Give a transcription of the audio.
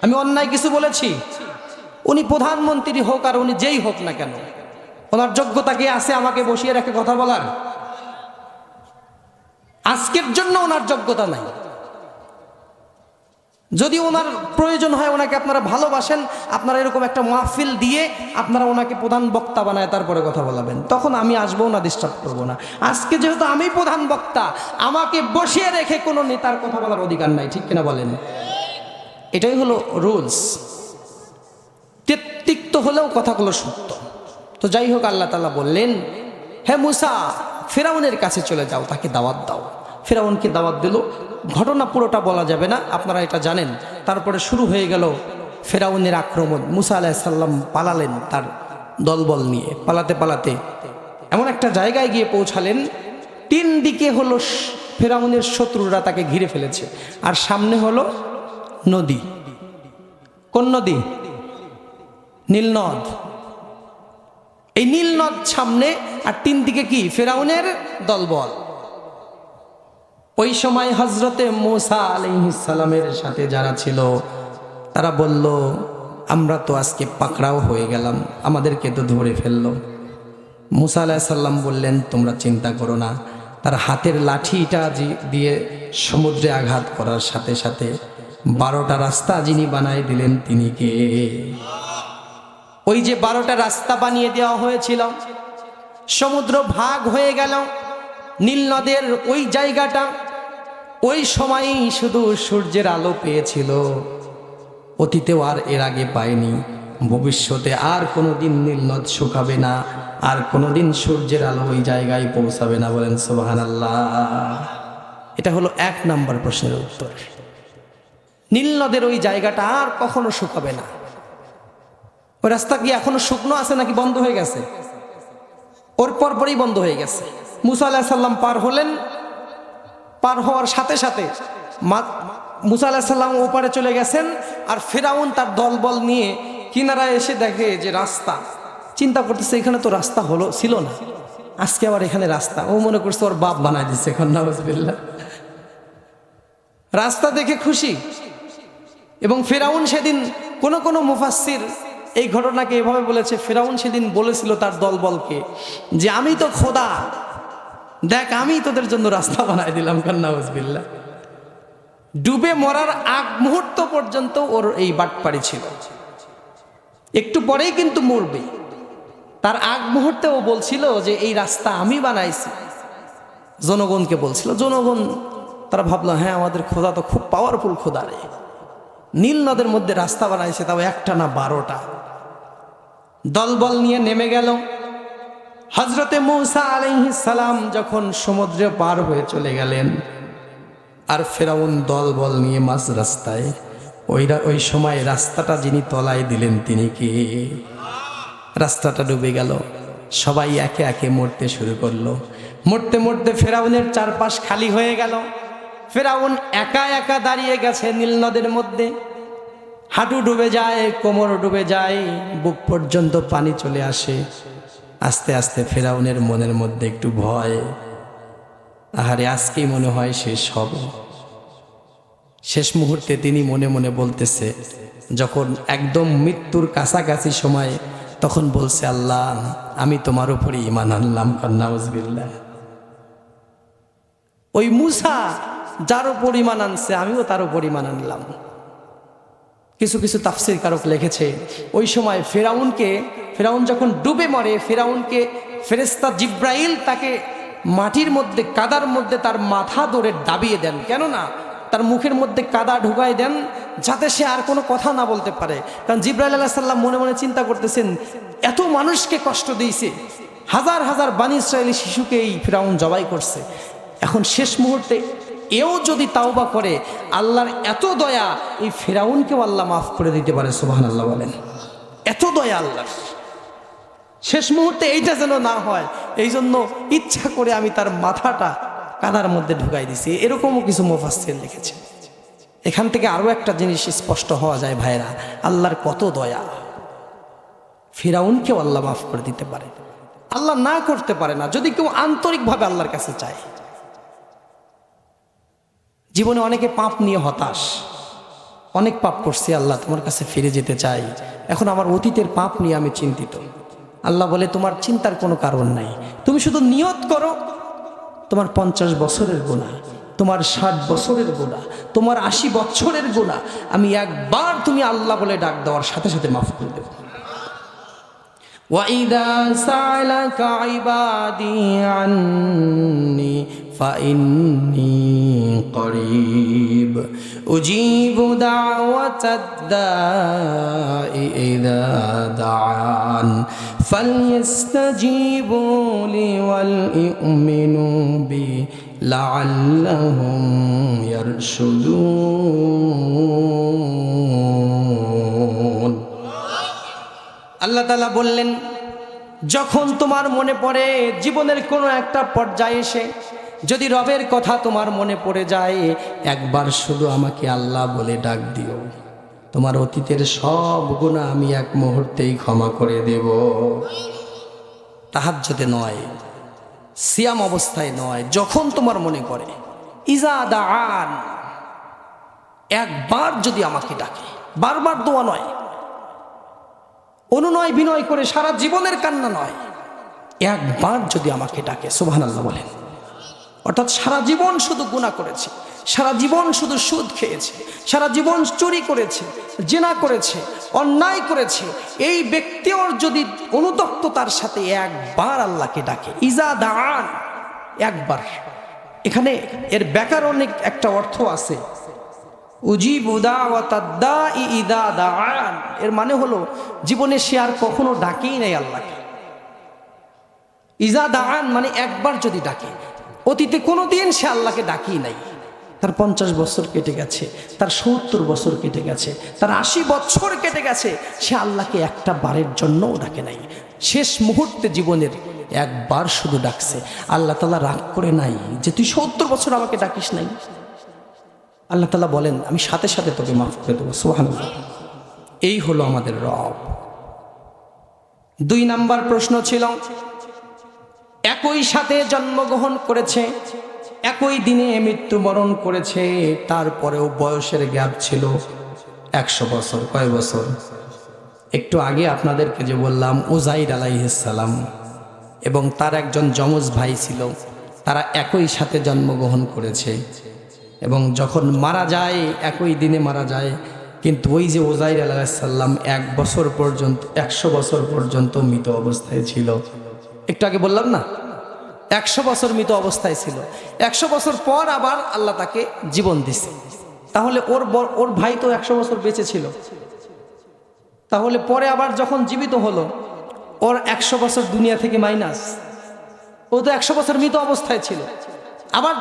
আমি অন্যায় কিছু বলেছি? উনি প্রধানমন্ত্রী হোক আর উনি যেই হোক না কেন, ওনার যোগ্যতা কি আছে আমাকে বসিয়ে রেখে কথা বলার? আজকের জন্য ওনার যোগ্যতা নাই। যদি ওনার প্রয়োজন হয়, ওনাকে আপনারা ভালোবাসেন, আপনারা এরকম একটা মাহফিল দিয়ে আপনারা ওনাকে প্রধান বক্তা বানায় তারপরে কথা বলাবেন, তখন আমি আসবো না, ডিস্টার্ব করবো না। আজকে যেহেতু আমি প্রধান বক্তা, আমাকে বসিয়ে রেখে কোনো নেতার কথা বলার অধিকার নাই, ঠিক কিনা বলেন? এটাই হলো রুলস। তিক্ত হলেও কথাগুলো সত্য। তো যাই হোক, আল্লাহ তাআলা বললেন, হে মুসা, ফিরআউনের কাছে চলে যাও, তাকে দাওয়াত দাও। ফিরআউনকে দাওয়াত দিল। ঘটনা পুরোটা বলা যাবে না, আপনারা এটা জানেন। তারপরে শুরু হয়ে গেল ফিরআউনের আক্রমণ। মুসা আলাইহিস সালাম পালালেন তার দলবল নিয়ে। পালাতে পালাতে এমন একটা জায়গায় গিয়ে পৌঁছালেন, তিন দিকে হলো ফিরআউনের শত্রুরা তাকে ঘিরে ফেলেছে, আর সামনে হলো নদী। কোন নদী? নীল নদ। এই নীল নদ সামনে, আর তিন দিকে কি? ফিরআউনের দলবল। ওই সময় হযরতে মূসা আলাইহিস সালামের সাথে যারা ছিল তারা বলল, আমরা তো আজকে পাকড়াও হয়ে গেলাম, আমাদেরকে তো ধরে ফেললো। মূসা আলাইহিস সালাম বললেন, তোমরা চিন্তা করো না। তার হাতের লাঠিটা দিয়ে সমুদ্রে আঘাত করার সাথে সাথে 12টা রাস্তা যিনি বানায় দিলেন তিনি কে? ওই যে 12টা রাস্তা বানিয়ে দেওয়া হয়েছিল, সমুদ্র ভাগ হয়ে গেল। নীল নদের ওই জায়গাটা ওই সময়ই শুধু সূর্যের আলো পেয়েছিল, অতীতেও আর এর আগে পায়নি। ভবিষ্যতে আর কোনোদিন নীল নদ শুকাবে না, আর কোনোদিন সূর্যের আলো ওই জায়গায় পৌঁছাবে না। বলেন সুবহানাল্লাহ। এটা হলো 1 নম্বর প্রশ্নের উত্তর। নীল নদের ওই জায়গাটা আর কখনো শুকাবে না। ওই রাস্তা কি এখনো শুকনো আছে নাকি বন্ধ হয়ে গেছে? ওর পরপরই বন্ধ হয়ে গেছে। মূসা আলাইহিস সালাম পার হলেন। পার হওয়ার সাথে সাথে মূসা আলাইহিস সালাম ওপারে চলে গেছেন, আর ফিরআউন তার দলবল নিয়ে কিনারায় এসে দেখে যে রাস্তা। চিন্তা করতেছে, এখানে তো রাস্তা ছিল না, আজকে আবার এখানে রাস্তা। ও মনে করছে ওর বাপ বানায় দিচ্ছে, এখন নাউজুবিল্লাহ। রাস্তা দেখে খুশি। এবং ফিরআউন সেদিন কোন মুফাসসির এই ঘটনাকে এভাবে বলেছে, ফিরআউন সেদিন বলেছিল তার দলবলকে যে আমি তো খোদা, দেখ আমি তোদের জন্য রাস্তা বানায় দিলাম। নাউজুবিল্লাহ। ডুবে মরার আগ মুহূর্ত পর্যন্ত ওর এই বাটপাড়ি ছিল। একটু পরেই কিন্তু মরবে, তার আগ মুহূর্তে ও বলছিল যে এই রাস্তা আমি বানাইছি। জনগণকে বলছিল। জনগণ তারা ভাবলো, হ্যাঁ আমাদের খোদা তো খুব পাওয়ারফুল খোদা রে, নীল নদের মধ্যে রাস্তা বানাইছে, তাও একটা না 12টা। দলবল নিয়ে নেমে গেল। হযরতে মূসা আলাইহিস সালাম যখন সমুদ্রে পার হয়ে চলে গেলেন, আর ফিরআউন দলবল নিয়ে মাঝ রাস্তায়। ওই সময় রাস্তাটা যিনি তলায় দিলেন তিনি কে? রাস্তাটা ডুবে গেল। সবাই একে একে মরতে শুরু করলো। মরতে মরতে ফিরআউনের চারপাশ খালি হয়ে গেল। ফিরআউন একা একা দাঁড়িয়ে গেছে নীল নদের মধ্যে। হাঁটু ডুবে যায়, কোমর ডুবে যায়, বুক পর্যন্ত পানি চলে আসে। আস্তে আস্তে ফিরআউনের মনের মধ্যে একটু ভয়, আহারে আজকেই মনে হয় শেষ হবে। শেষ মুহূর্তে তিনি মনে মনে বলতেছে, যখন একদম মৃত্যুর কাছাকাছি সময়, তখন বলছে, আল্লাহ আমি তোমার উপরে ঈমান আনলাম। নাউজুবিল্লাহ। ওই মূসা যার উপর ঈমান আনছে, আমিও তার উপর ঈমান আনলাম। কিছু কিছু তাফসীর কারক লিখেছে, ওই সময় ফিরআউন যখন ডুবে মরে, ফিরআউনকে ফেরেশতা জিব্রাইল তাকে মাটির মধ্যে, কাদার মধ্যে তার মাথা ধরে দাবিয়ে দেন। কেননা তার মুখের মধ্যে কাদা ঢুকাই দেন, যাতে সে আর কোনো কথা না বলতে পারে। কারণ জিব্রাইল আলাইহিস সালাম মনে মনে চিন্তা করতেছেন, এত মানুষকে কষ্ট দিয়েছে, হাজার হাজার বনী ইসরায়েলি শিশুকে এই ফিরআউন জবাই করছে। এখন শেষ মুহূর্তে এও যদি তাওবা করে, আল্লাহর এত দয়া, এই ফিরআউনকেও আল্লাহ মাফ করে দিতে পারে। সুবহানাল্লাহ বলেন। এত দয়া আল্লাহর। শেষ মুহূর্তে এইটা যেন না হয়, এই জন্য ইচ্ছা করে আমি তার মাথাটা কাদার মধ্যে ঢুকাই দিছি। এরকমও কিছু মুফাসসির লিখেছে। এখান থেকে আরো একটা জিনিস স্পষ্ট হওয়া যায় ভাইরা, আল্লাহর কত দয়া। ফিরআউনকেও আল্লাহ মাফ করে দিতে পারে, আল্লাহ না করতে পারে না, যদি কেউ আন্তরিকভাবে আল্লাহর কাছে চায়। জীবনে অনেকে পাপ নিয়ে হতাশ, অনেক পাপ করছি আল্লাহ, তোমার কাছে ফিরে যেতে চাই, এখন আমার অতীতের পাপ নিয়ে আমি চিন্তিত। আল্লাহ বলে তোমার চিন্তার কোনো কারণ নাই, তুমি শুধু নিয়ত করো তোমার 50 বছরের গুনাহ, তোমার 60 বছরের গুনাহ, তোমার 80 বছরের গুনাহ আমি একবার তুমি আল্লাহ বলে ডাক দেওয়ার সাথে সাথে মাফ করে দেব। وَإِذَا سَأَلَكَ عِبَادِي عَنِّي فَإِنِّي قَرِيبٌ أُجِيبُ دَعْوَةَ الدَّاعِ إِذَا دَعَانِ فَلْيَسْتَجِيبُوا لِي وَلْيُؤْمِنُوا بِي لَعَلَّهُمْ يَرْشُدُونَ। আল্লাহ তাআলা বললেন, যখন তোমার মনে পড়ে জীবনের কোনো একটা পর্যায়ে এসে যদি রবের কথা তোমার মনে পড়ে যায়, একবার শুধু আমাকে আল্লাহ বলে ডাক দিও, তোমার অতীতের সব গুনাহ আমি এক মুহূর্তেই ক্ষমা করে দেব। তাহাজ্জুদে নয়, সিয়াম অবস্থায় নয়, যখন তোমার মনে পড়ে, ইজা দাআন, একবার যদি আমাকে ডাকে, বারবার দোয়া নয়, অনুনয় বিনয় করে সারা জীবনের কান্না নয়, একবার যদি আমাকে ডাকে, সুবহানাল্লাহ বলেন। অর্থাৎ সারা জীবন শুধু গুনাহ করেছে, সারা জীবন শুধু সুদ খেয়েছে, সারা জীবন চুরি করেছে, জিনা করেছে, অন্যায় করেছে, এই ব্যক্তিও যদি অনুতপ্ততার সাথে একবার আল্লাহকে ডাকে, ইজা দাআন, একবার। এখানে এর ব্যাকরণিক একটা অর্থ আছে, উজিবু দাওয়াতাদ দাঈ ইযা দাআন, এর মানে হলো জীবনে সে আর কখনো ডাকেই নাই আল্লাহকে। ইজা দাআন মানে একবার যদি ডাকে, অতীতে কোনোদিন সে আল্লাহকে ডাকেই নাই। তার 50 বছর কেটে গেছে, তার 70 বছর কেটে গেছে, তার 80 বছর কেটে গেছে, সে আল্লাহকে একটা বারের জন্যও ডাকে নাই। শেষ মুহূর্তে জীবনের একবার শুধু ডাকছে। আল্লাহ তাআলা রাগ করে নাই যে তুই 70 বছর আমাকে ডাকিস নাই। আল্লাহ তাআলা বলেন আমি সাথে সাথে তোকে মাফ করে দেবো। সুবহানাল্লাহ। এই হলো আমাদের রব। 2 নাম্বার প্রশ্ন ছিল, একই সাথে জন্মগ্রহণ করেছে, একই দিনে মৃত্যুবরণ করেছে, তারপরেও বয়সের গ্যাপ ছিল 100 বছর। কয় বছর? একটু আগে আপনাদেরকে যে বললাম উজাইর আলাইহিস সালাম এবং তার একজন যমজ ভাই ছিল, তারা একই সাথে জন্মগ্রহণ করেছে এবং যখন মারা যায় একই দিনে মারা যায়। কিন্তু ওই যে উজাইর আলাইহিস সালাম 1 বছর পর্যন্ত 100 বছর পর্যন্ত মৃত অবস্থায় ছিল। একটু আগে বললাম না, 100 বছর মৃত অবস্থায় ছিল, 100 বছর পর আবার আল্লাহ তাকে জীবন দিছে। তাহলে ওর ভাই তো 100 বছর বেঁচে ছিল, তাহলে পরে আবার যখন জীবিত হলো ওর 100 বছর দুনিয়া থেকে মাইনাস, ও তো 100 বছর মৃত অবস্থায় ছিল। আবার